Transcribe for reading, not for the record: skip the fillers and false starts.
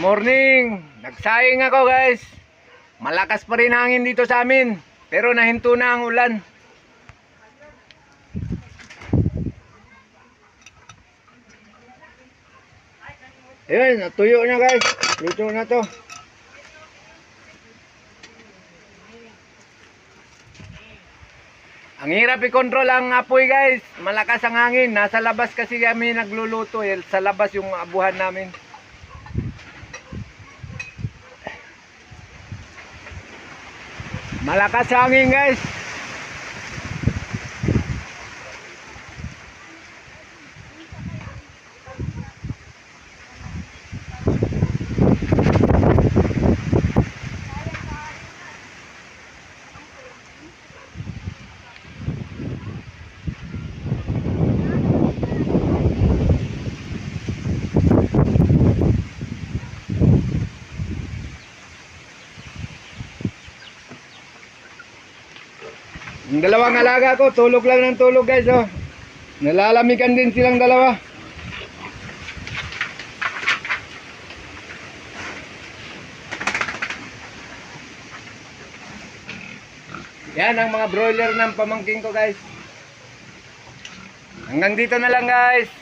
Morning! Nagsaing ako guys. Malakas pa rin hangin dito sa amin. Pero nahinto na ang ulan. Ayun, natuyo na guys. Luto na to. Ang hirap i-control ang apoy guys. Malakas ang hangin. Nasa labas kasi kami nagluluto. Sa labas yung abuhan namin. Malakas hangin guys. Yung dalawang alaga ko, tulog lang ng tulog guys, oh. Nalalamigan din silang dalawa. Yan ang mga broiler ng pamangking ko guys. Hanggang dito na lang guys.